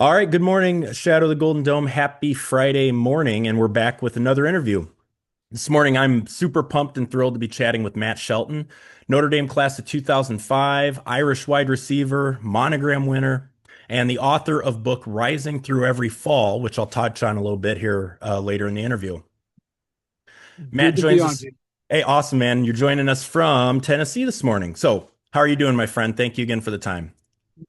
All right, good morning, Shadow of the Golden Dome. Happy Friday morning, and we're back with another interview. This morning, I'm super pumped and thrilled to be chatting with Matt Shelton, Notre Dame class of 2005, Irish wide receiver, monogram winner, and the author of book Rising Through Every Fall, which I'll touch on a little bit here later in the interview. Matt Good to be joins on, us. Gene. Hey, awesome, man. You're joining us from Tennessee this morning. So, how are you doing, my friend? Thank you again for the time.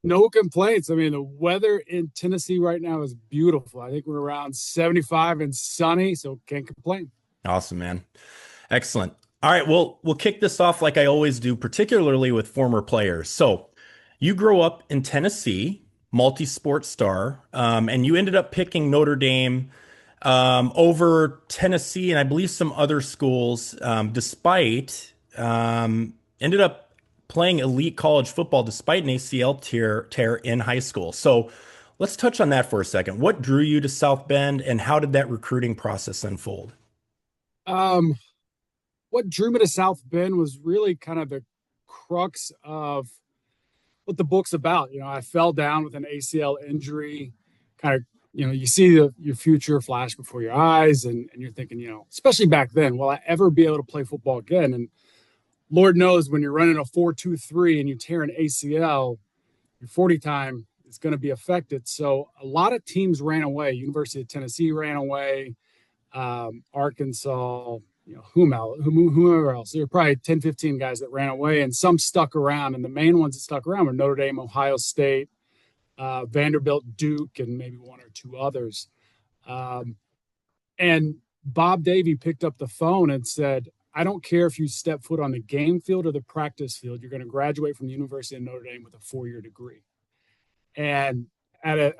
No complaints. I mean, the weather in Tennessee right now is beautiful. I think we're around 75 and sunny, so can't complain. Awesome, man. Excellent. All right, well, we'll kick this off like I always do, particularly with former players. So, you grew up in Tennessee, multi-sport star, and you ended up picking Notre Dame over Tennessee and I believe some other schools, despite ended up playing elite college football despite an ACL tear in high school. So, let's touch on that for a second. What drew you to South Bend, and how did that recruiting process unfold? Um, what drew me to South Bend was really kind of the crux of what the book's about. I fell down with an ACL injury, kind of, you see your future flash before your eyes, and you're thinking, especially back then, will I ever be able to play football again? And Lord knows when you're running a 4.23 and you tear an ACL, your 40 time is going to be affected. So a lot of teams ran away. University of Tennessee ran away, Arkansas, whomever else. There were probably 10, 15 guys that ran away, and some stuck around. And the main ones that stuck around were Notre Dame, Ohio State, Vanderbilt, Duke, and maybe one or two others. Um, and Bob Davie picked up the phone and said, I don't care if you step foot on the game field or the practice field, you're going to graduate from the University of Notre Dame with a 4-year degree. And at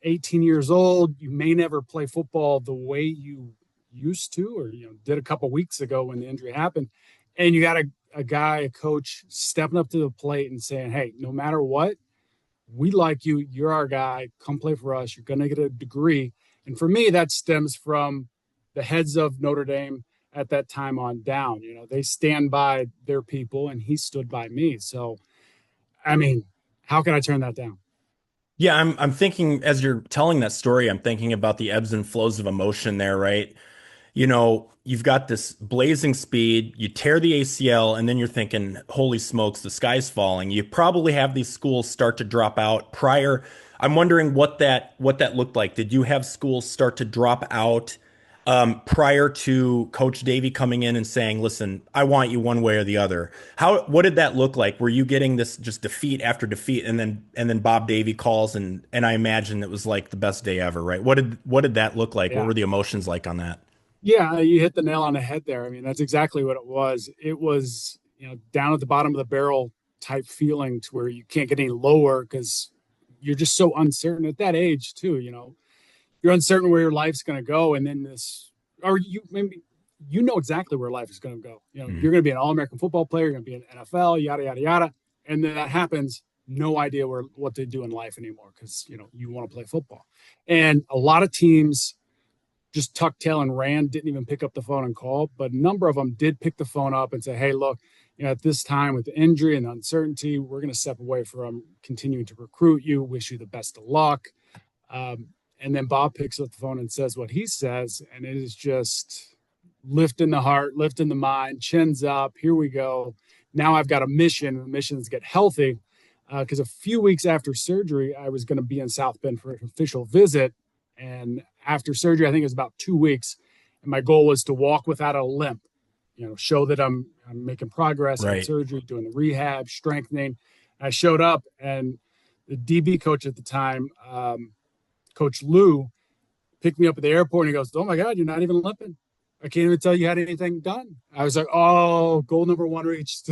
18 years old, you may never play football the way you used to, or did a couple weeks ago when the injury happened. And you got a guy, a coach, stepping up to the plate and saying, "Hey, no matter what, we like you. You're our guy. Come play for us. You're going to get a degree." And for me, that stems from the heads of Notre Dame at that time on down. They stand by their people, and he stood by me. So, I mean, how can I turn that down? Yeah, I'm thinking as you're telling that story, I'm thinking about the ebbs and flows of emotion there, right? You've got this blazing speed, you tear the ACL, and then you're thinking, holy smokes, the sky's falling. You probably have these schools start to drop out prior. I'm wondering what that looked like. Did you have schools start to drop out prior to Coach Davey coming in and saying, "Listen, I want you one way or the other"? What did that look like? Were you getting this just defeat after defeat, and then Bob Davey calls, and I imagine it was like the best day ever, right? What did that look like? What Yeah. were the emotions like on that? Yeah, you hit the nail on the head there. I mean, that's exactly what it was. It was, down at the bottom of the barrel type feeling to where you can't get any lower because you're just so uncertain at that age too. You're uncertain where your life's going to go, and then or you maybe exactly where life is going to go. Mhm. You're going to be an All-American football player. You're going to be an NFL, yada yada yada, and then that happens. No idea what they do in life anymore because you want to play football, and a lot of teams just tucked tail and ran, didn't even pick up the phone and call. But a number of them did pick the phone up and say, "Hey, look, at this time with the injury and the uncertainty, we're going to step away from continuing to recruit you. Wish you the best of luck." And then Bob picks up the phone and says what he says, and it is just lifting the heart, lifting the mind, chins up. Here we go. Now I've got a mission. The mission is to get healthy. Because a few weeks after surgery, I was going to be in South Bend for an official visit. And after surgery, I think it was about 2 weeks. And my goal was to walk without a limp, show that I'm making progress on Right. surgery, doing the rehab, strengthening. I showed up, and the DB coach at the time, Coach Lou, picked me up at the airport and he goes, "Oh my God, you're not even limping. I can't even tell you had anything done." I was like, "Oh, goal number one reached."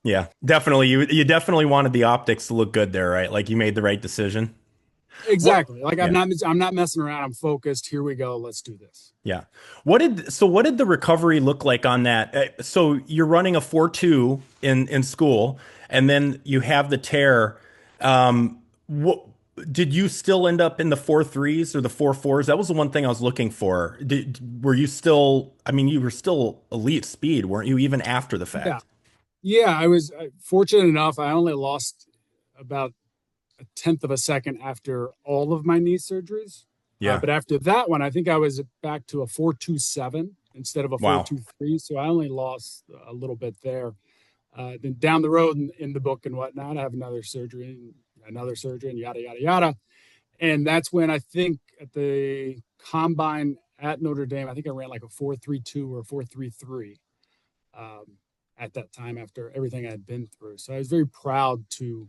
Yeah, definitely. You definitely wanted the optics to look good there, right? Like you made the right decision. What? Exactly. Like Yeah. I'm not messing around. I'm focused. Here we go. Let's do this. Yeah. What did the recovery look like on that? So you're running a 4.2 in school, and then you have the tear. What did you still end up in the 4.3s or the 4.4s? That was the one thing I was looking for. Were you still, I mean, you were still elite speed, weren't you, even after the Yeah. fact? Yeah. I was fortunate enough. I only lost about a tenth of a second after all of my knee surgeries. Yeah. But after that one, I think I was back to a 4.27 instead of a Wow. 4.23. So I only lost a little bit there. Then down the road in the book and whatnot, I have another surgery, and yada, yada, yada. And that's when I think at the combine at Notre Dame, I think I ran like a 4.32 or 4.33 um, at that time after everything I had been through. So I was very proud to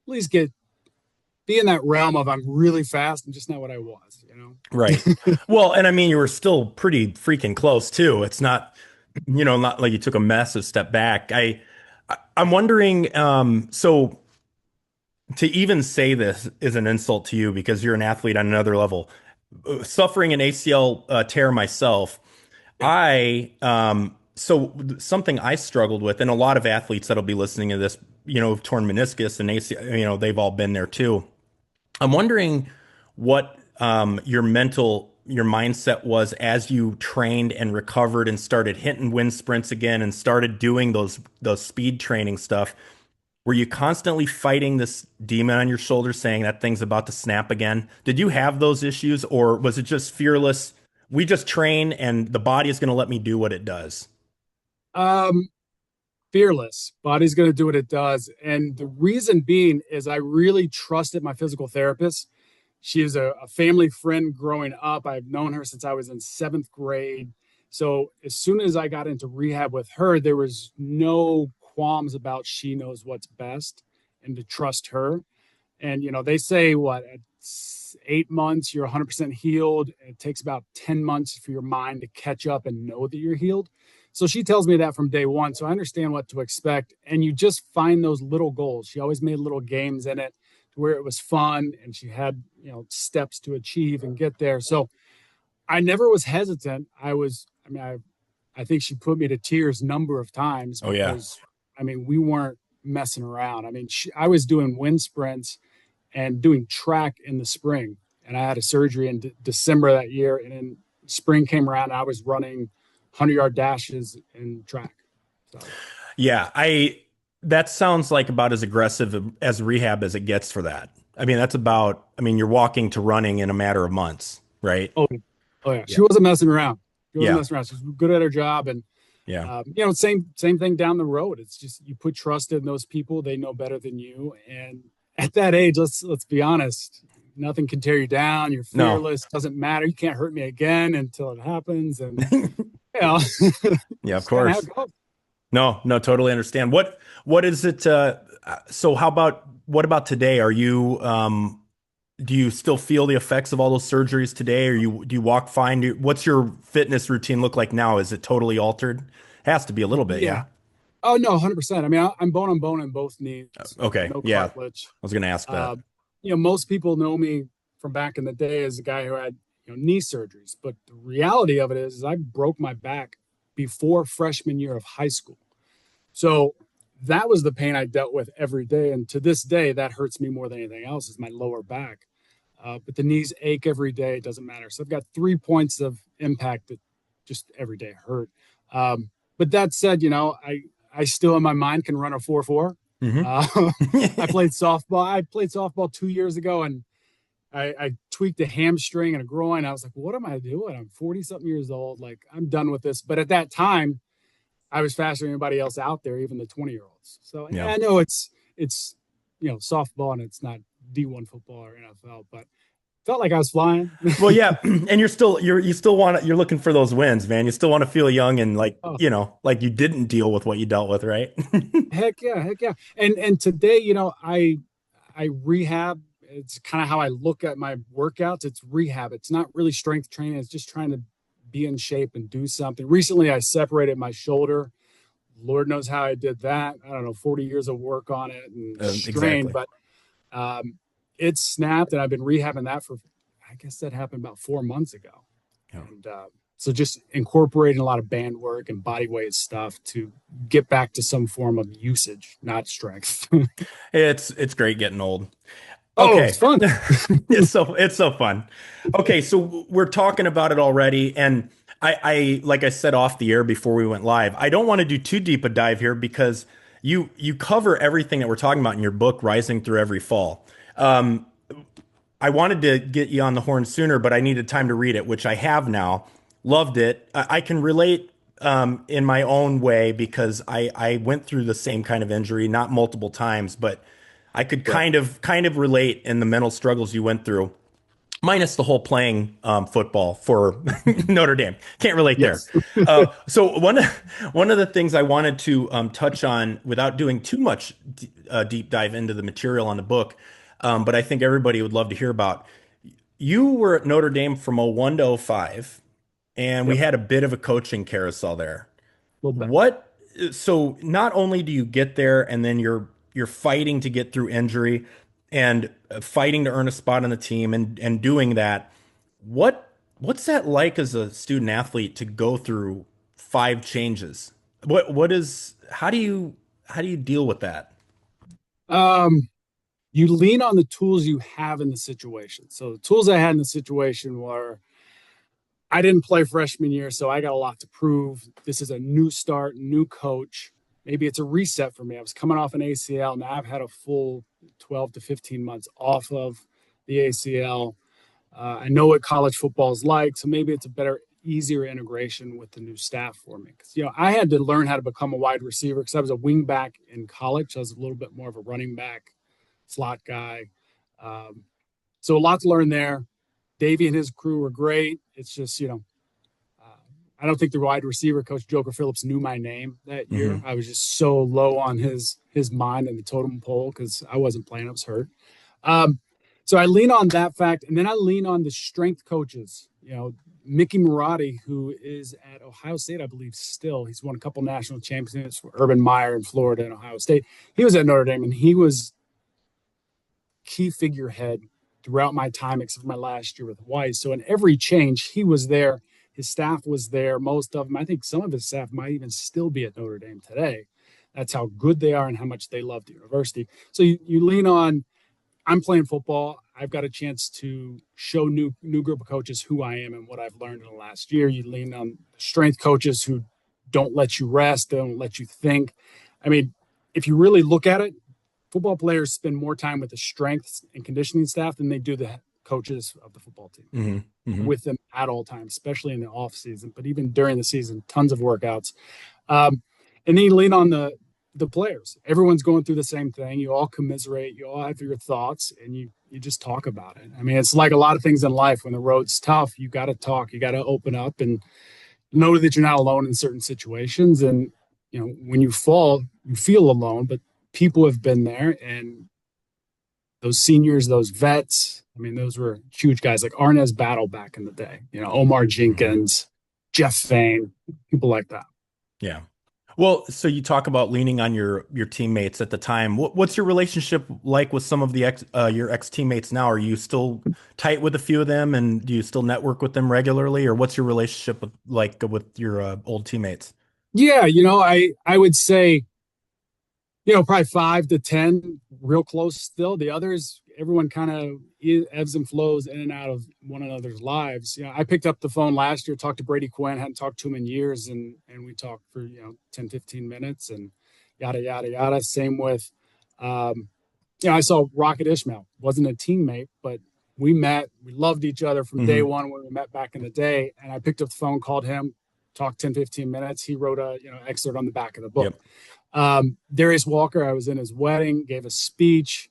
at least be in that realm of I'm really fast and just not what I was, you know? Right. Well, and I mean, you were still pretty freaking close too. It's not, not like you took a massive step back. I'm wondering, so to even say this is an insult to you because you're an athlete on another level. Suffering an ACL tear myself, Yeah. so something I struggled with, and a lot of athletes that'll be listening to this, have torn meniscus and ACL, they've all been there too. I'm wondering what your mindset was as you trained and recovered and started hitting wind sprints again and started doing those speed training stuff. Were you constantly fighting this demon on your shoulder saying that thing's about to snap again? Did you have those issues, or was it just fearless? We just train and the body is going to let me do what it does. Um, Fearless. Body's going to do what it does. And the reason being is I really trusted my physical therapist. She is a family friend growing up. I've known her since I was in seventh grade. So as soon as I got into rehab with her, there was no qualms about she knows what's best and to trust her. And, they say what, at 8 months, you're 100% healed. It takes about 10 months for your mind to catch up and know that you're healed. So she tells me that from day one. So I understand what to expect. And you just find those little goals. She always made little games in it to where it was fun and she had, steps to achieve and get there. So I never was hesitant. I think she put me to tears a number of times Oh yeah. because, we weren't messing around. I was doing wind sprints and doing track in the spring. And I had a surgery in December that year. And then spring came around, and I was running 100-yard dashes in track. So, Yeah, that sounds like about as aggressive as rehab as it gets for that. You're walking to running in a matter of months, right? oh, oh yeah, Yeah. she wasn't messing around. She wasn't Yeah. messing around. She was good at her job, and Yeah. same thing down the road. It's just you put trust in those people; they know better than you. And at that age, let's be honest, nothing can tear you down. You're No. fearless. Doesn't matter. You can't hurt me again until it happens, and you know, Yeah, of just kind of how course. it goes. No, no, totally understand. What is it so what about today? Do you still feel the effects of all those surgeries today? Or do you walk fine? What's your fitness routine look like now? Is it totally altered? Has to be a little bit, Yeah. yeah. Oh no, 100%. I'm bone on bone in both knees. Okay. No Yeah. I cartilage. was gonna ask that. Uh, most people know me from back in the day as a guy who had knee surgeries, but the reality of it is I broke my back before freshman year of high school. So that was the pain I dealt with every day, and to this day, that hurts me more than anything else. Is my lower back. But the knees ache every day. It doesn't matter. So I've got 3 points of impact that just every day hurt. But that said, I still in my mind can run a 4.4. Hmm. Uh, I played softball. I played softball 2 years ago, and I tweaked a hamstring and a groin. I was like, what am I doing? I'm 40 something years old. Like, I'm done with this. But at that time, I was faster than anybody else out there, even the 20-year-olds. So Yeah. I know it's softball and it's not D1 football or NFL, but felt like I was flying. Well, yeah, and you still you're looking for those wins, man. You still want to feel young and like, Oh, like you didn't deal with what you dealt with, right? heck yeah, heck yeah. And today, I rehab. It's kind of how I look at my workouts. It's rehab. It's not really strength training. It's just trying to be in shape and do something. Recently, I separated my shoulder. Lord knows how I did that. I don't know, 40 years of work on it and strain, Exactly. but um, it snapped, and I've been rehabbing that for, I guess that happened about 4 months ago. Yeah. And so just incorporating a lot of band work and body weight stuff to get back to some form of usage, not strength. It's great getting old. Oh, Okay. it's fun. It's so fun. Okay, so we're talking about it already, and I like I said off the air before we went live, I don't want to do too deep a dive here because you cover everything that we're talking about in your book, Rising Through Every Fall. I wanted to get you on the horn sooner, but I needed time to read it, which I have now. Loved it. I can relate in my own way because I went through the same kind of injury, not multiple times, but I could Yeah. kind of relate in the mental struggles you went through, minus the whole playing football for Notre Dame. Can't relate there. Yes. So one of the things I wanted to touch on without doing too much deep dive into the material on the book, but I think everybody would love to hear about. You were at Notre Dame from '01 to '05, and we Yep. had a bit of a coaching carousel there. A little bit. What, so not only do you get there and then you're fighting to get through injury and fighting to earn a spot on the team and doing that, what's that like as a student athlete to go through five changes? What is how do you deal with that? Um, you lean on the tools you have in the situation. So the tools I had in the situation were I didn't play freshman year, so I got a lot to prove. This is a new start, new coach. Maybe it's a reset for me. I was coming off an ACL. Now I've had a full 12 to 15 months off of the ACL. I know what college football is like, so maybe it's a better, easier integration with the new staff for me. Because I had to learn how to become a wide receiver because I was a wing back in college. So I was a little bit more of a running back, slot guy. Um, so a lot to learn there. Davey and his crew were great. It's just, I don't think the wide receiver coach Joker Phillips knew my name that year. Hmm. I was just so low on his mind and the totem pole because I wasn't playing. I was hurt. Um, so I lean on that fact, and then I lean on the strength coaches. Mickey Marotti, who is at Ohio State, I believe, still. He's won a couple national championships for Urban Meyer in Florida and Ohio State. He was at Notre Dame, and he was key figurehead throughout my time, except for my last year with Weiss. So in every change, he was there. His staff was there. Most of them, I think some of his staff might even still be at Notre Dame today. That's how good they are and how much they love the university. So you lean on, I'm playing football. I've got a chance to show new group of coaches who I am and what I've learned in the last year. You lean on strength coaches who don't let you rest, don't let you think. I mean, if you really look at it, football players spend more time with the strength and conditioning staff than they do the coaches of the football team Hmm. Hmm. with them at all times, especially in the off season, but even during the season, tons of workouts. Um, and then you lean on the players. Everyone's going through the same thing. You all commiserate. You all have your thoughts, and you just talk about it. I mean, it's like a lot of things in life. When the road's tough, you got to talk. You got to open up and know that you're not alone in certain situations. And when you fall, you feel alone, but people have been there, and those seniors, those vets. I mean, those were huge guys like Arnaz Battle back in the day. Omar Hmm. Jenkins, Jeff Fain, people like that. Yeah. Well, so you talk about leaning on your teammates at the time. What's your relationship like with some of the your ex teammates now? Are you still tight with a few of them, and do you still network with them regularly, or what's your relationship like with your old teammates? Yeah, I would say probably 5 to 10, real close still. The others, everyone kind of ebbs and flows in and out of one another's lives. I picked up the phone last year, talked to Brady Quinn, hadn't talked to him in years, and we talked for 10, 15 minutes and yada yada yada. Same with I saw Rocket Ishmael, wasn't a teammate, but we met. We loved each other from day Hmm. one when we met back in the day. And I picked up the phone, called him, talked 10, 15 minutes. He wrote a excerpt on the back of the book. Yep. Darius Walker, I was in his wedding, gave a speech.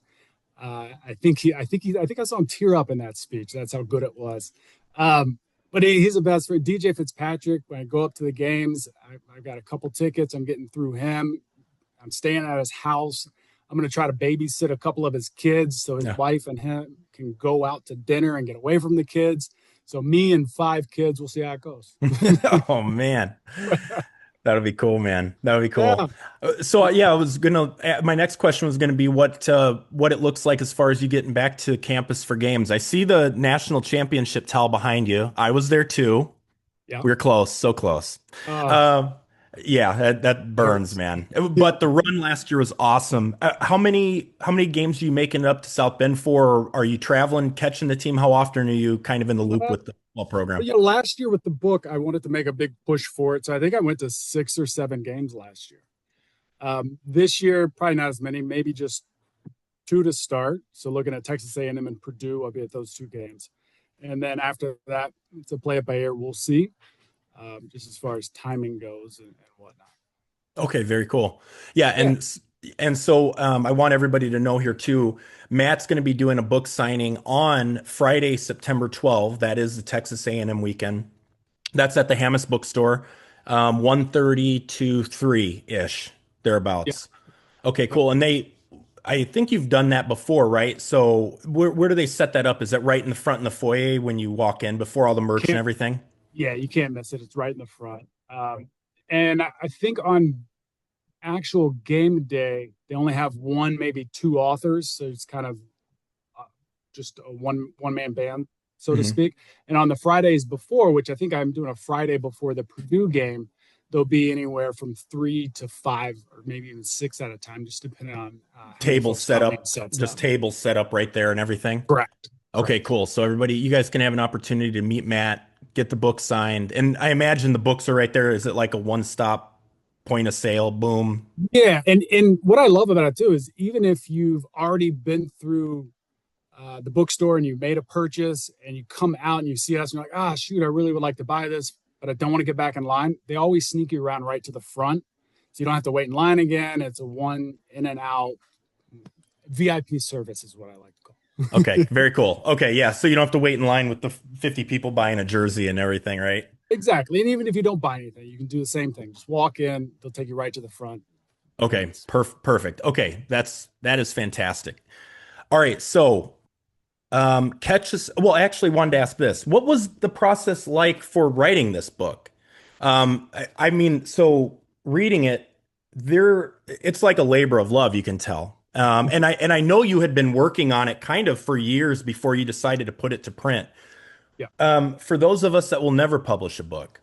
I think I saw him tear up in that speech. That's how good it was. But he's a best friend. DJ Fitzpatrick, when I go up to the games, I've got a couple tickets. I'm getting through him. I'm staying at his house. I'm going to try to babysit a couple of his kids so his Yeah. wife and him can go out to dinner and get away from the kids. So me and 5 kids, we'll see how it goes. Oh man. That'll be cool, man. That'll be cool. Yeah, Yeah, I was gonna. My next question was gonna be what it looks like as far as you getting back to campus for games. I see the national championship towel behind you. I was there too. yeah. We were close, so close. Uh, Um, yeah, that burns, hurts. man. Yeah. But the run last year was awesome. How many games are you making it up to South Bend for? Or are you traveling, catching the team? How often are you kind of in the loop Uh, with the football program? last year with the book, I wanted to make a big push for it. So I think I went to 6 or 7 games last year. This year, probably not as many, maybe just two to start. So looking at Texas A&M and Purdue, I'll be at those two games. And then after that, to play it by ear, we'll see, just as far as timing goes and whatnot. Okay, very cool. Yeah, Yeah, and so I want everybody to know here too. Matt's going to be doing a book signing on Friday, September 12th. That is the Texas A&M weekend. That's at the Hammis Bookstore, 1:30 to 3-ish, yeah. thereabouts. Okay, cool. And I think you've done that before, right? So where do they set that up? Is that right in the front in the foyer when you walk in before all the merch and Can't, everything? yeah, you can't miss it. It's right in the front. And I think on actual game day, they only have one, maybe two authors. So it's kind of uh, just a one man band, so to Hmm. speak. And on the Fridays before, which I think I'm doing a Friday before the Purdue game, there'll be anywhere from 3 to 5 or maybe even 6 at a time, just depending on how many Tables folks set come in up, sets just up. tables set up right there and everything. Correct. Okay, Correct. cool. So everybody, you guys can have an opportunity to meet Matt, get the book signed, and I imagine the books are right there. Is it like a one-stop point of sale? Boom. Yeah, and what I love about it too is even if you've already been through the bookstore and you made a purchase and you come out and you see us and you're like, ah, shoot, I really would like to buy this, but I don't want to get back in line. They always sneak you around right to the front. So you don't have to wait in line again. It's a one in and out VIP service, is what I like to call Okay, it. very cool. Okay, yeah. So you don't have to wait in line with the 50 people buying a jersey and everything, right? Exactly. And even if you don't buy anything, you can do the same thing. Just walk in, they'll take you right to the front. And Okay, perfect. Okay, that is fantastic. All right, so catch us. Well, I actually wanted to ask this. What was the process like for writing this book? I mean, so reading it, it's like a labor of love, you can tell. And I know you had been working on it kind of for years before you decided to put it to print. yeah, For those of us that will never publish a book,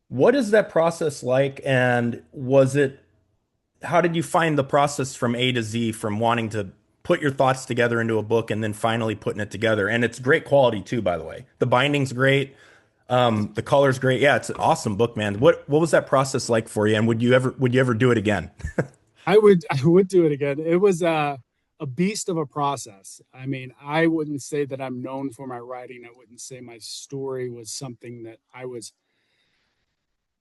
what is that process like? And how did you find the process from A to Z, from wanting to put your thoughts together into a book and then finally putting it together? And it's great quality too, by the way. The binding's great. The color's great. Yeah, it's an awesome book, man. What was that process like for you? And would you ever do it again? I would do it again. It was a beast of a process. I mean, I wouldn't say that I'm known for my writing. I wouldn't say my story was something that I was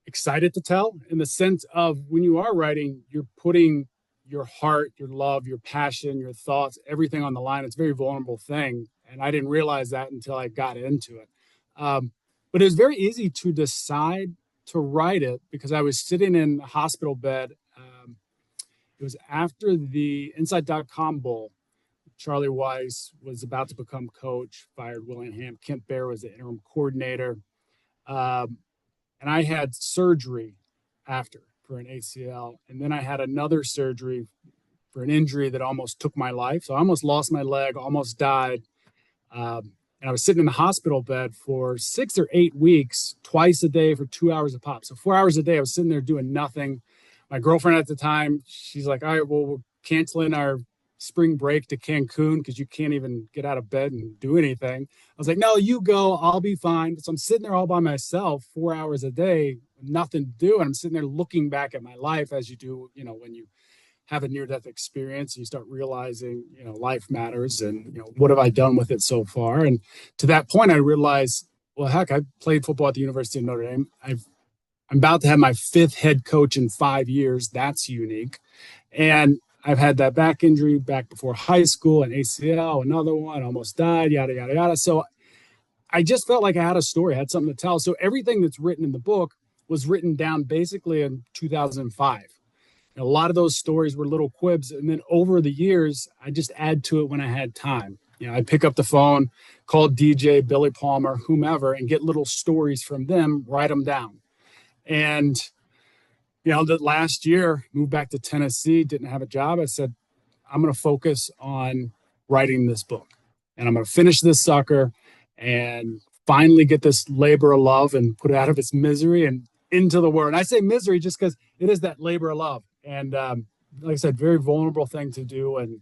excited to tell, in the sense of when you are writing, you're putting your heart, your love, your passion, your thoughts, everything on the line. It's a very vulnerable thing. And I didn't realize that until I got into it. But it was very easy to decide to write it because I was sitting in a hospital bed. It was after the Inside.com Bowl. Charlie Weiss was about to become coach, fired Willingham. Kent Bear was the interim coordinator. Um, and I had surgery after for an ACL. And then I had another surgery for an injury that almost took my life. So I almost lost my leg, almost died. And I was sitting in the hospital bed for 6 or 8 weeks, twice a day for 2 hours a pop. So 4 hours a day, I was sitting there doing nothing. My girlfriend at the time, she's like, all right, well, we're canceling our spring break to Cancun because you can't even get out of bed and do anything. I was like, no, you go, I'll be fine. So I'm sitting there all by myself, 4 hours a day, nothing to do. And I'm sitting there looking back at my life as you do, when you have a near death experience and you start realizing, life matters and, what have I done with it so far? And to that point, I realized, well, heck, I played football at the University of Notre Dame. I'm about to have my fifth head coach in 5 years. That's unique. And I've had that back injury back before high school, an ACL, another one, almost died, yada, yada, yada. So I just felt like I had a story, I had something to tell. So everything that's written in the book was written down basically in 2005. And a lot of those stories were little quibs. And then over the years, I just add to it when I had time. I'd pick up the phone, call DJ, Billy Palmer, whomever, and get little stories from them, write them down. And that last year, moved back to Tennessee, didn't have a job. I said, I'm going to focus on writing this book and I'm going to finish this sucker and finally get this labor of love and put it out of its misery and into the world. And I say misery just because it is that labor of love. And like I said, very vulnerable thing to do. And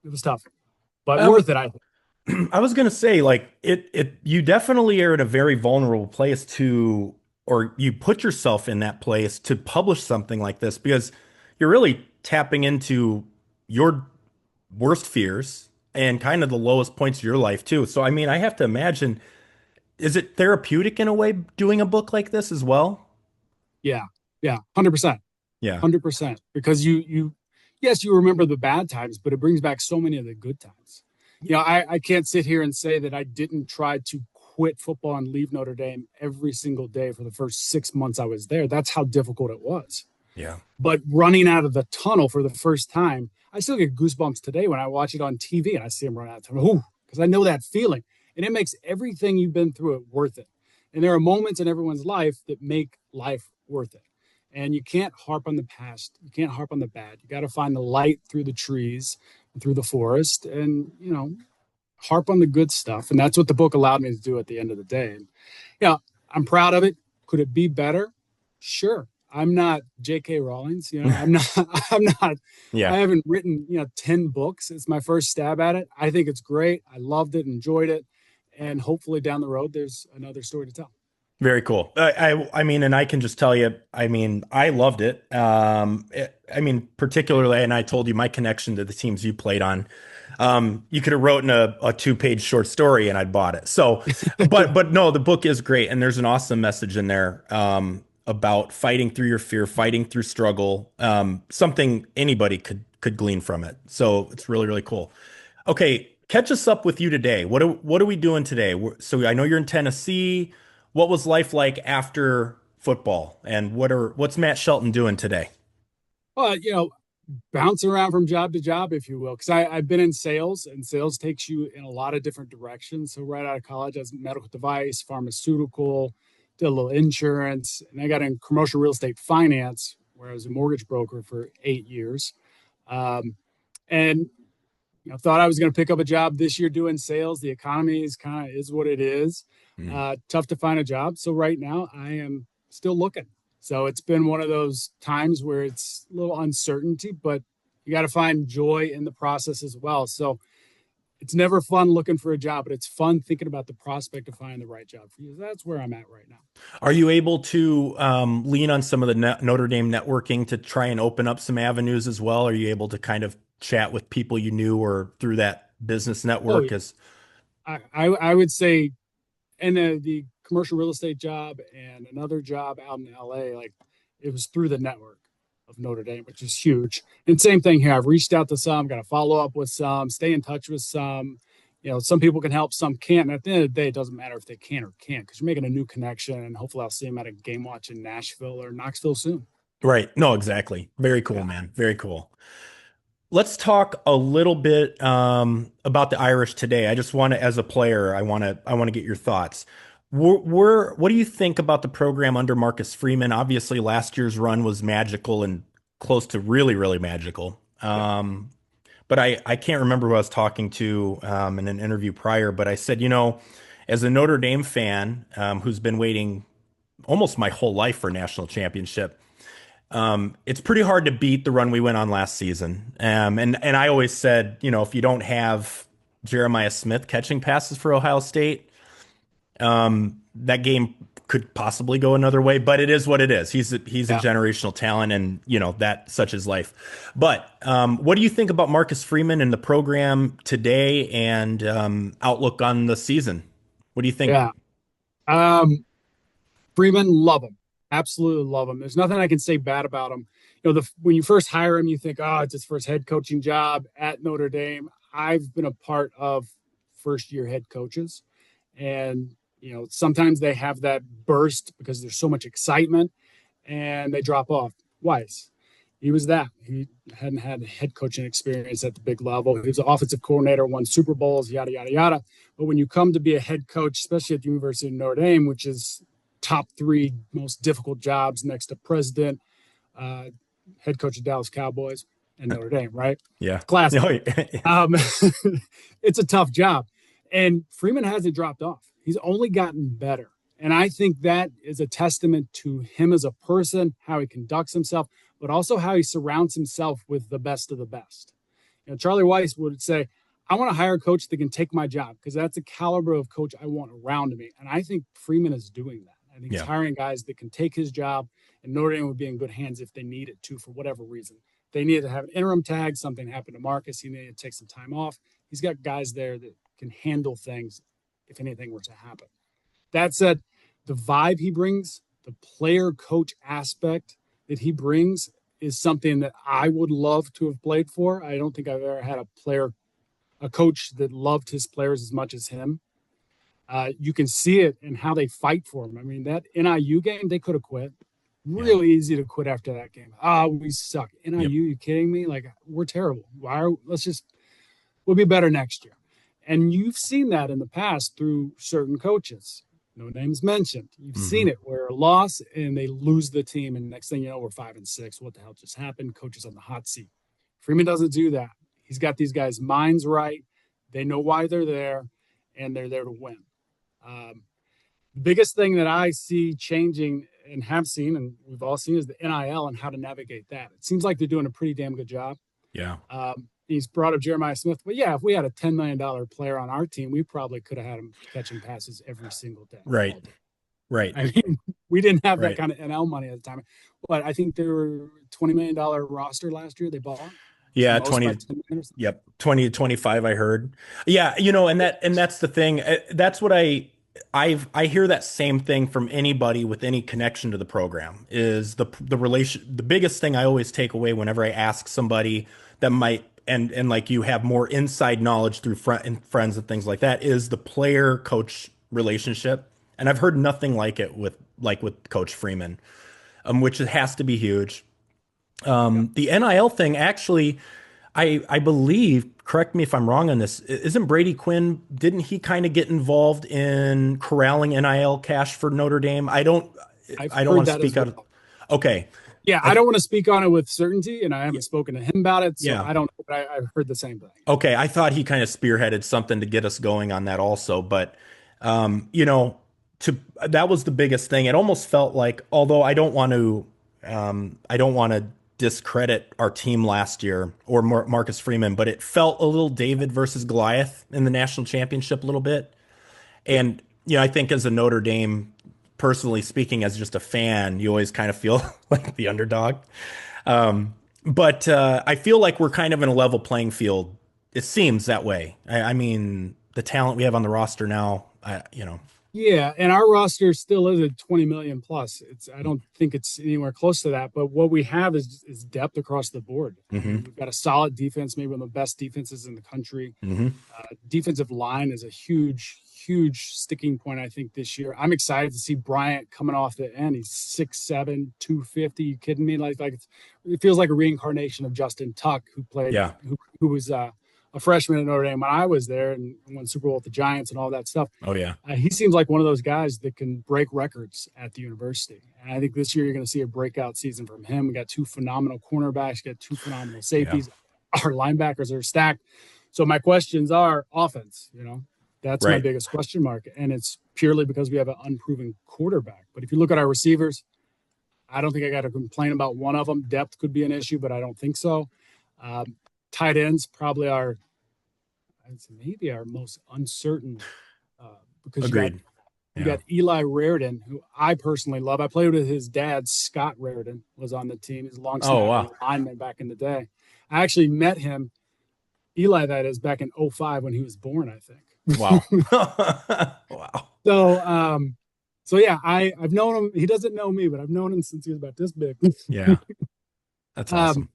it was tough, but I was worth it, I think. I was gonna say, like, you definitely are in a very vulnerable place or you put yourself in that place to publish something like this because you're really tapping into your worst fears and kind of the lowest points of your life too. So I mean, I have to imagine, is it therapeutic in a way doing a book like this as well? Yeah, yeah, 100%. Yeah. 100%, because yes, you remember the bad times, but it brings back so many of the good times. I can't sit here and say that I didn't try to quit football and leave Notre Dame every single day for the first 6 months I was there. That's how difficult it was. Yeah. But running out of the tunnel for the first time, I still get goosebumps today when I watch it on TV and I see him run out of tunnel. Because I know that feeling. And it makes everything you've been through it worth it. And there are moments in everyone's life that make life worth it. And you can't harp on the past. You can't harp on the bad. You got to find the light through the trees, through the forest, and, harp on the good stuff. And that's what the book allowed me to do at the end of the day. And, I'm proud of it. Could it be better? Sure. I'm not J.K. Rowling's, I'm not, I'm not, I Yeah. haven't written, 10 books. It's my first stab at it. I think it's great. I loved it, enjoyed it. And hopefully down the road, there's another story to tell. Very cool. I mean, and I can just tell you, I mean, I loved it. I mean, particularly, and I told you my connection to the teams you played on. You could have written a two-page short story and I'd bought it. So, but no, the book is great, and there's an awesome message in there about fighting through your fear, fighting through struggle. Something anybody could glean from it. So it's really, really cool. Okay, catch us up with you today. What are we doing today? So I know you're in Tennessee. What was life like after football, and what's Matt Shelton doing today? Well, bounce around from job to job, if you will, because I've been in sales, and sales takes you in a lot of different directions. So right out of college, I was medical device, pharmaceutical, did a little insurance, and I got in commercial real estate finance, where I was a mortgage broker for 8 years. And thought I was going to pick up a job this year doing sales. The economy is what it is. Hmm. Tough to find a job. So right now I am still looking. So it's been one of those times where it's a little uncertainty, but you got to find joy in the process as well. So it's never fun looking for a job, but it's fun thinking about the prospect of finding the right job for you. That's where I'm at right now. Are you able to lean on some of the Notre Dame networking to try and open up some avenues as well? Are you able to kind of chat with people you knew or through that business Oh network? yeah. As I would say, and the commercial real estate job and another job out in LA, like it was through the network of Notre Dame, which is huge. And same thing here. I've reached out to some, got to follow up with some, stay in touch with some. Some people can help, some can't. And at the end of the day, it doesn't matter if they can or can't, because you're making a new connection. And hopefully I'll see them at a game watch in Nashville or Knoxville soon. right? No, exactly. Very cool, Yeah. man. Very cool. Let's talk a little bit about the Irish today. I just want to, as a player, I want to get your thoughts. What do you think about the program under Marcus Freeman? Obviously, last year's run was magical and close to really, really magical. Yeah. But I can't remember who I was talking to in an interview prior, but I said, as a Notre Dame fan who's been waiting almost my whole life for a national championship, it's pretty hard to beat the run we went on last season. And I always said, if you don't have Jeremiah Smith catching passes for Ohio State, that game could possibly go another way, but it is what it is. He's a Yeah. generational talent, and that such is life. But what do you think about Marcus Freeman and the program today and outlook on the season? What do you think? Yeah. Um, Freeman, love him. Absolutely love him. There's nothing I can say bad about him. When you first hire him, you think, oh, it's his first head coaching job at Notre Dame. I've been a part of first year head coaches, and sometimes they have that burst because there's so much excitement, and they drop off. Weiss, he was that. He hadn't had head coaching experience at the big level. He was an offensive coordinator, won Super Bowls, yada yada yada. But when you come to be a head coach, especially at the University of Notre Dame, which is top three most difficult jobs next to president, uh, head coach of Dallas Cowboys, and Notre Dame, right? Yeah. It's classic. No, Um, it's a tough job. And Freeman hasn't dropped off. He's only gotten better. And I think that is a testament to him as a person, how he conducts himself, but also how he surrounds himself with the best of the best. Charlie Weiss would say, I want to hire a coach that can take my job because that's the caliber of coach I want around me. And I think Freeman is doing that. I think he's yeah. hiring guys that can take his job, and Notre Dame would be in good hands if they need it to, for whatever reason. they needed to have an interim tag. Something happened to Marcus. He needed to take some time off. He's got guys there that can handle things if anything were to happen. That said, the vibe he brings, the player coach aspect that he brings is something that I would love to have played for. I don't think I've ever had a coach that loved his players as much as him. You can see it in how they fight for him. I mean, that NIU game, they could have quit. Yeah. Really easy to quit after that game. We suck. Yep. NIU, you kidding me? Like, we're terrible. We'll be better next year. And you've seen that in the past through certain coaches. No names mentioned. You've seen it where a loss and they lose the team, and next thing you know, we're 5-6. What the hell just happened? Coach is on the hot seat. Freeman doesn't do that. He's got these guys' minds right. They know why they're there, and they're there to win. The biggest thing that I see changing and have seen, and we've all seen, is the NIL and how to navigate that. It seems like they're doing a pretty damn good job. Yeah. He's brought up Jeremiah Smith, but yeah, if we had a $10 million player on our team, we probably could have had him catching passes every single day. Right. Right. I mean, we didn't have that Right. kind of NL money at the time, but I think they were $20 million roster last year. They bought. Yeah, Most by 20. 10 million or something. Yep. 20 to 25 I heard. Yeah, and that's the thing. That's what I hear that same thing from anybody with any connection to the program is the biggest thing I always take away whenever I ask somebody that might and like you have more inside knowledge through friends and things like that is the player coach relationship. And I've heard nothing like it with Coach Freeman, which it has to be huge. The NIL thing, actually, I believe, correct me if I'm wrong on this, isn't Brady Quinn, didn't he kind of get involved in corralling NIL cash for Notre Dame? I've I don't heard want to that as speak out of, well. okay. Yeah, I don't want to speak on it with certainty, and I haven't spoken to him about it, so Yeah. I don't know, but I've heard the same thing. Okay. I thought he kind of spearheaded something to get us going on that also, but um, you know, to that was the biggest thing. It almost felt like, although I don't want to discredit our team last year or Marcus Freeman, but it felt a little David versus Goliath in the national championship a little bit. Yeah. And I think as a Notre Dame, personally speaking, as just a fan, you always kind of feel like the underdog. But I feel like we're kind of in a level playing field. It seems that way. I mean, the talent we have on the roster now, Yeah, and our roster still is at 20 million plus. I don't think it's anywhere close to that, but what we have is depth across the board. I hmm mean, we've got a solid defense, maybe one of the best defenses in the country. hmm Defensive line is a huge sticking point, I think, this year. I'm excited to see Bryant coming off the end. He's 6'7", 250. You kidding me? It feels like a reincarnation of Justin Tuck, Yeah. who was a freshman at Notre Dame when I was there and won Super Bowl with the Giants and all that stuff. Oh yeah. He seems like one of those guys that can break records at the university. And I think this year you're going to see a breakout season from him. We got two phenomenal cornerbacks, got two phenomenal Yeah. safeties. Our linebackers are stacked. So my questions are offense, that's my Right. biggest question mark. And it's purely because we have an unproven quarterback. But if you look at our receivers, I don't think I got to complain about one of them. Depth could be an issue, but I don't think so. Tight ends probably maybe our most uncertain because Agreed. you Yeah. got Eli Raridan, who I personally love. I played with his dad, Scott Raridan, was on the team. He's a long Oh snapper wow. lineman back in the day. I actually met him, Eli, that is, back in '05 when he was born, I think. Wow. Wow. So yeah, I've known him. He doesn't know me, but I've known him since he was about this big. Yeah. That's awesome.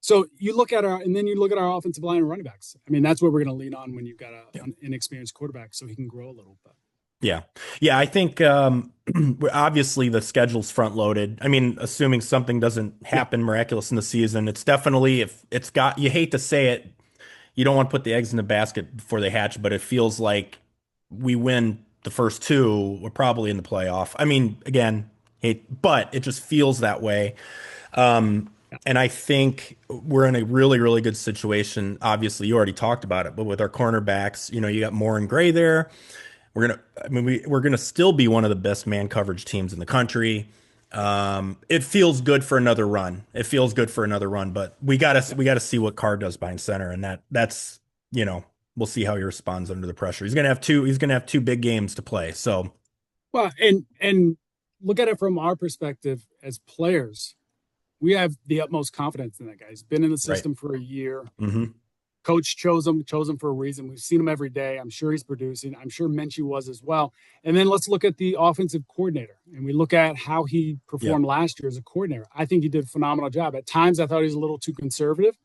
So you look at our offensive line and running backs. I mean, that's what we're going to lean on when you've got an inexperienced quarterback, so he can grow a little bit. Yeah. Yeah, I think obviously the schedule's front loaded. I mean, assuming something doesn't happen miraculous in the season, it's definitely, if it's got, you hate to say it, you don't want to put the eggs in the basket before they hatch, but it feels like we win the first two, we're probably in the playoff. I mean, again, but it just feels that way. And I think we're in a really, really good situation. Obviously, you already talked about it, but with our cornerbacks, you got Moore and Gray there. We're gonna still be one of the best man coverage teams in the country. It feels good for another run. It feels good for another run, but we gotta see what Carr does behind center, and that's we'll see how he responds under the pressure. He's gonna have two big games to play. So, Well, and look at it from our perspective as players. We have the utmost confidence in that guy. He's been in the Right. system for a year. Hmm. Coach chose him for a reason. We've seen him every day. I'm sure he's producing. I'm sure Menchie was as well. And then let's look at the offensive coordinator, and we look at how he Yeah. performed last year as a coordinator. I think he did a phenomenal job. At times, I thought he was a little too conservative.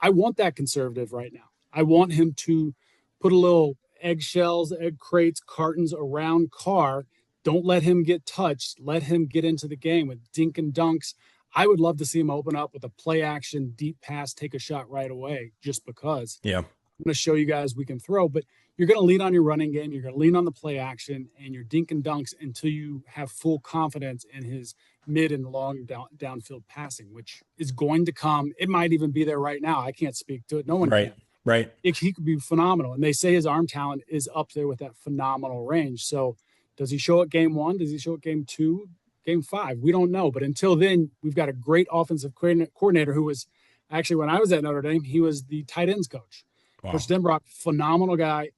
I want that conservative right now. I want him to put a little eggshells, egg crates, cartons around Carr. Don't let him get touched. Let him get into the game with dink and dunks. I would love to see him open up with a play action, deep pass, take a shot right away, just because. Yeah. I'm going to show you guys we can throw, but you're going to lean on your running game. You're going to lean on the play action and your dink and dunks until you have full confidence in his mid and long downfield passing, which is going to come. It might even be there right now. I can't speak to it. No one Right. can. Right. He could be phenomenal. And they say his arm talent is up there with that phenomenal range. So does he show at game one? Does he show at game two? Game five? We don't know. But until then, we've got a great offensive coordinator who was actually, when I was at Notre Dame, he was the tight ends coach. Wow. Coach Denbrock, phenomenal guy,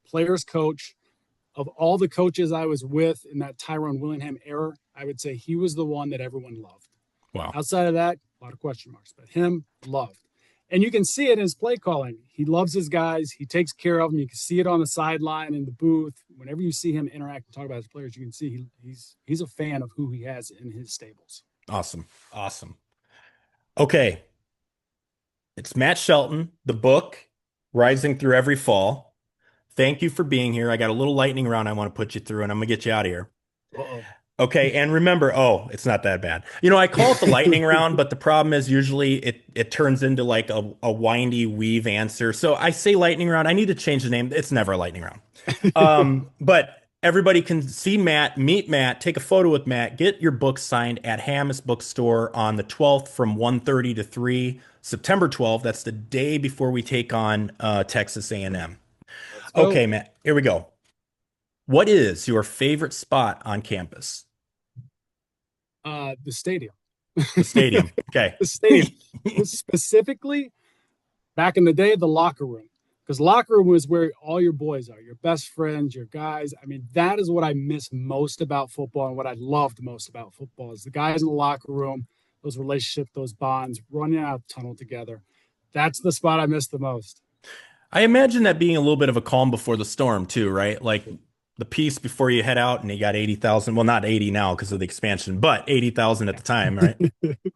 players coach. Of all the coaches I was with in that Tyrone Willingham era, I would say he was the one that everyone loved. Wow. Outside of that, a lot of question marks, but him loved. And you can see it in his play calling. He loves his guys. He takes care of them. You can see it on the sideline in the booth. Whenever you see him interact and talk about his players, you can see he's a fan of who he has in his stables. Awesome. Awesome. Okay. It's Matt Shelton, the book, Rising Through Every Fall. Thank you for being here. I got a little lightning round I want to put you through, and I'm gonna get you out of here. Uh-oh. Okay, and remember, oh, it's not that bad. I call it the lightning round, but the problem is usually it turns into like a windy weave answer. So I say lightning round. I need to change the name. It's never a lightning round. But everybody can see Matt, meet Matt, take a photo with Matt, get your book signed at Hammis Bookstore on the 12th from 1:30 to 3, September 12th. That's the day before we take on Texas A&M. Let's go. Okay, Matt, here we go. What is your favorite spot on campus? The stadium. The stadium. Okay. The stadium. Specifically, back in the day, the locker room. Because locker room was where all your boys are, your best friends, your guys. I mean, that is what I miss most about football, and what I loved most about football is the guys in the locker room, those relationships, those bonds, running out the tunnel together. That's the spot I miss the most. I imagine that being a little bit of a calm before the storm too, right? Like the piece before you head out and you got 80,000. Well, not 80 now because of the expansion, but 80,000 at the time, right?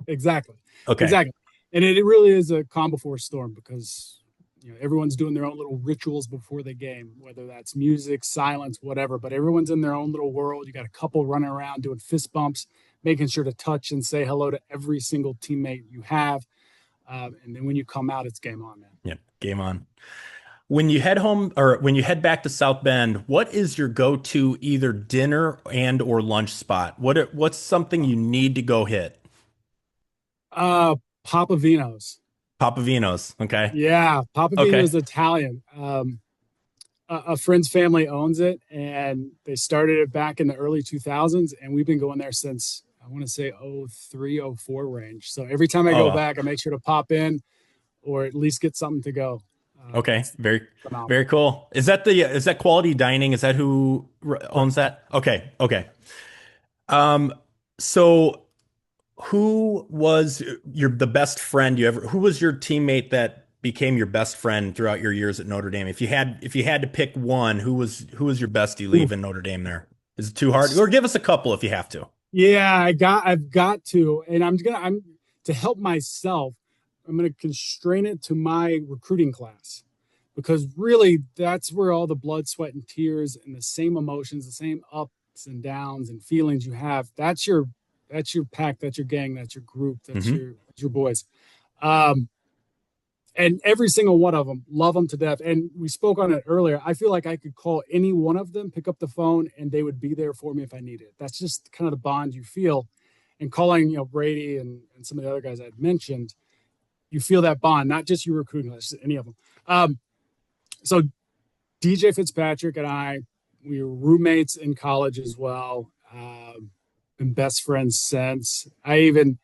Exactly. Okay. Exactly. And it really is a calm before a storm, because everyone's doing their own little rituals before the game, whether that's music, silence, whatever, but everyone's in their own little world. You got a couple running around doing fist bumps, making sure to touch and say hello to every single teammate you have. And then when you come out, it's game on, man. Yeah. Game on. When you head home or when you head back to South Bend, what is your go-to either dinner and or lunch spot? What's something you need to go hit? Uh, Papa Vino's. Papavinos. Okay. Yeah, Papa Okay. Vino's Italian. A friend's family owns it, and they started it back in the early 2000s, and we've been going there since, I want to say, 03, 04 range. So every time I go Oh, back, I make sure to pop in or at least get something to go. okay. It's Very, very phenomenal. cool. Is that Quality Dining? Is that who owns Correct. that? Okay. Okay. Um, so who was the best friend you ever, who was your teammate that became your best friend throughout your years at Notre Dame? If you had to pick one, who was your bestie leaving Notre Dame there? Is it too hard? Or give us a couple if you have to. Yeah, I've got to, and I'm to help myself. I'm gonna constrain it to my recruiting class, because really that's where all the blood, sweat, and tears and the same emotions, the same ups and downs and feelings you have. That's your pack, that's your gang, that's your group, Hmm. that's your boys. Um, and every single one of them, love them to death. And we spoke on it earlier. I feel like I could call any one of them, pick up the phone, and they would be there for me if I needed it. That's just kind of the bond you feel. And calling, Brady and some of the other guys I'd mentioned, you feel that bond, not just your recruiting list, any of them. So DJ Fitzpatrick and I, we were roommates in college as well. Been best friends since. I even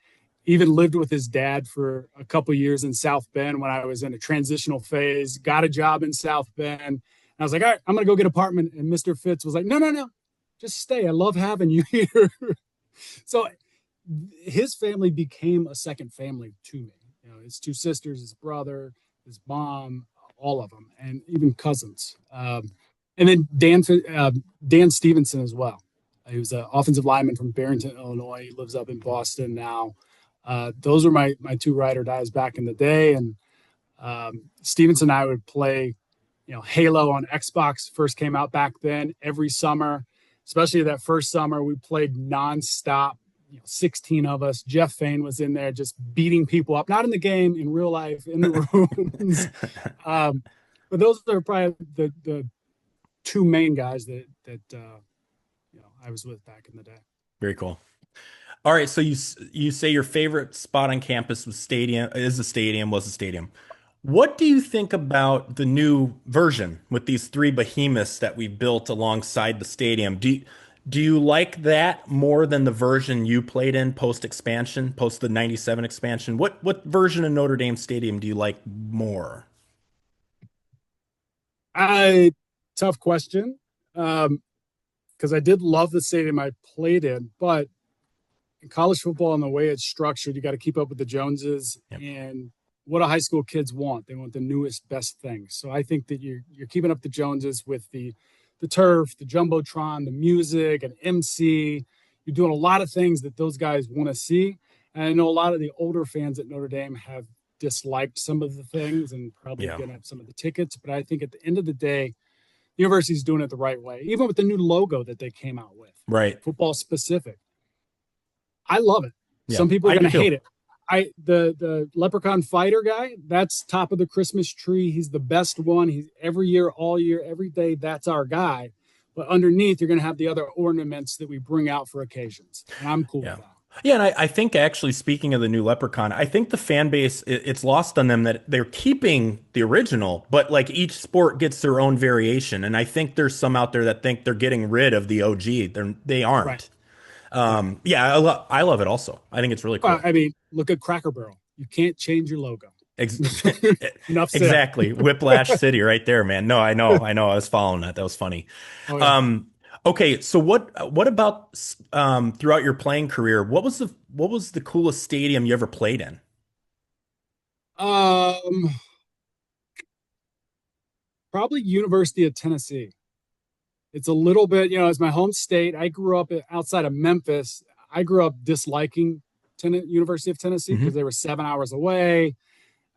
lived with his dad for a couple years in South Bend when I was in a transitional phase. Got a job in South Bend. And I was like, all right, I'm gonna go get an apartment. And Mr. Fitz was like, no, no, no, just stay. I love having you here. So his family became a second family to me. You know, his two sisters, his brother, his mom, all of them, and even cousins. And then Dan Stevenson as well. He was an offensive lineman from Barrington, Illinois. He lives up in Boston now. Those were my two ride or dies back in the day. And Stevenson and I would play, Halo on Xbox first came out back then every summer, especially that first summer. We played nonstop, 16 of us. Jeff Fain was in there just beating people up, not in the game, in real life, in the rooms. But those are probably the two main guys that I was with back in the day. Very cool. All right, so you say your favorite spot on campus was the stadium. What do you think about the new version with these three behemoths that we built alongside the stadium? Do you like that more than the version you played in post expansion, post the '97 expansion? What version of Notre Dame Stadium do you like more? I Tough question. Because I did love the stadium I played in, but in college football and the way it's structured, you got to keep up with the Joneses Yep. and what do high school kids want? They want the newest, best things. So I think that you're keeping up the Joneses with the turf, the jumbotron, the music, and MC. You're doing a lot of things that those guys want to see. And I know a lot of the older fans at Notre Dame have disliked some of the things and probably Yeah. given up some of the tickets. But I think at the end of the day, the university's doing it the right way, even with the new logo that they came out with, Right. football specific. I love it. Yeah. Some people are I do going to too. hate it. The leprechaun fighter guy, that's top of the Christmas tree. He's the best one. He's every year, all year, every day. That's our guy. But underneath, you're going to have the other ornaments that we bring out for occasions, and I'm cool with Yeah. that. Yeah, and I think actually speaking of the new Leprechaun, I think the fan base it's lost on them that they're keeping the original, but like each sport gets their own variation, and I think there's some out there that think they're getting rid of the OG. They Right, aren't. right. Yeah, I love it also. I think it's really Well, cool. I mean, look at Cracker Barrel. You can't change your logo. Ex Enough said. exactly. Whiplash City right there, man. No, I know. I know. I was following that. That was funny. Oh yeah. Um, okay, so what about throughout your playing career, what was the coolest stadium you ever played in? Um, Probably University of Tennessee. It's a little bit, it's my home state. I grew up outside of Memphis. I grew up disliking University of Tennessee because Hmm. they were 7 hours away.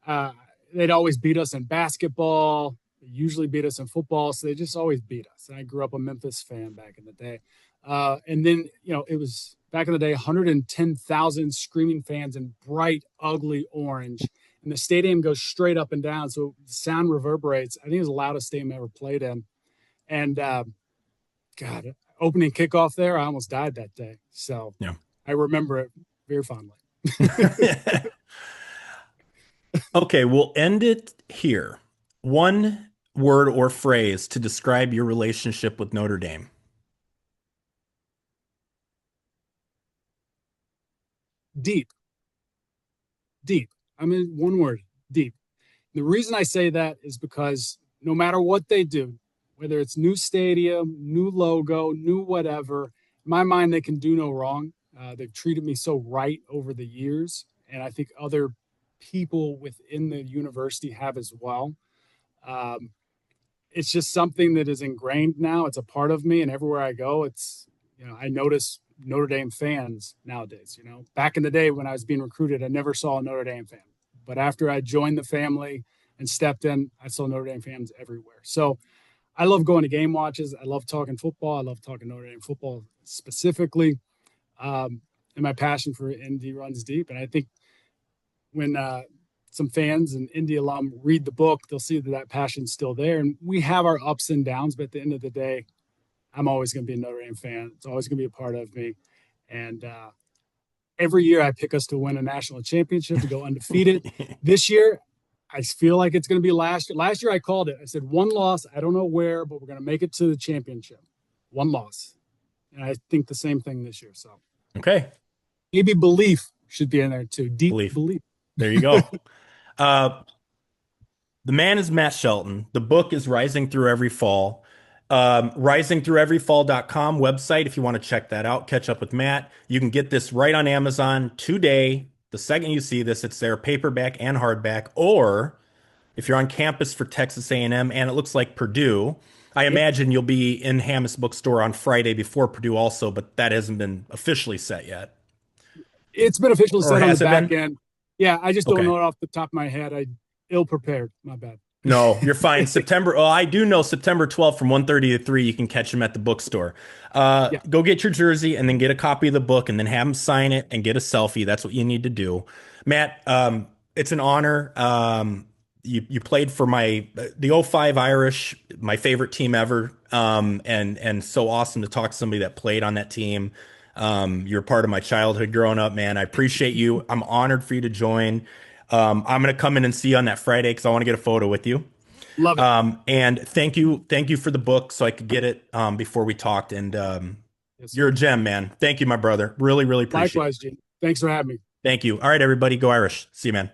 Uh, they'd always beat us in basketball. They usually beat us in football, so they just always beat us. And I grew up a Memphis fan back in the day. And then, it was back in the day, 110,000 screaming fans in bright, ugly orange. And the stadium goes straight up and down, so the sound reverberates. I think it was the loudest stadium I ever played in. And God, opening kickoff there, I almost died that day. So Yeah. I remember it very fondly. Okay, we'll end it here. One word or phrase to describe your relationship with Notre Dame. Deep, deep. I mean, one word, deep. The reason I say that is because no matter what they do, whether it's new stadium, new logo, new whatever, in my mind, they can do no wrong. They've treated me so right over the years. And I think other people within the university have as well. Um, it's just something that is ingrained now. It's a part of me. And everywhere I go, I notice Notre Dame fans nowadays. Back in the day when I was being recruited, I never saw a Notre Dame fan. But after I joined the family and stepped in, I saw Notre Dame fans everywhere. So I love going to game watches. I love talking football. I love talking Notre Dame football specifically. And my passion for Indy runs deep. And I think when some fans and Indy alum read the book, they'll see that passion's still there. And we have our ups and downs, but at the end of the day, I'm always going to be a Notre Dame fan. It's always going to be a part of me. And every year I pick us to win a national championship, to go undefeated. This year, I feel like it's going to be last year. Last year I called it. I said one loss. I don't know where, but we're going to make it to the championship. One loss. And I think the same thing this year. So Okay, maybe belief should be in there too. Deep belief. belief. There you go. Uh, the man is Matt Shelton. The book is Rising Through Every Fall. risingthrougheveryfall.com website if you want to check that out, catch up with Matt. You can get this right on Amazon today. The second you see this, it's there, paperback and hardback. Or if you're on campus for Texas A&M and M, and it looks like Purdue, I Yep. imagine you'll be in Hammis Bookstore on Friday before Purdue also, but that hasn't been officially set yet. It's been officially Or set on the has it back been? end. Yeah, I just don't Okay. know it off the top of my head. I ill prepared. My bad. No, you're fine. September. Oh, I do know September 12th from 1:30 to 3. You can catch him at the bookstore. Yeah, Go get your jersey and then get a copy of the book and then have him sign it and get a selfie. That's what you need to do. Matt, it's an honor. You played for the '05 Irish, my favorite team ever. And so awesome to talk to somebody that played on that team. You're part of my childhood growing up, man. I appreciate you. I'm honored for you to join. I'm gonna come in and see you on that Friday because I want to get a photo with you. love it. And thank you for the book so I could get it before we talked. And Yes, you're sir. a gem, man. Thank you, my brother. Really, really appreciate it. Likewise, Gene. Thanks for having me. Thank you. All right, everybody, go Irish. See you, man.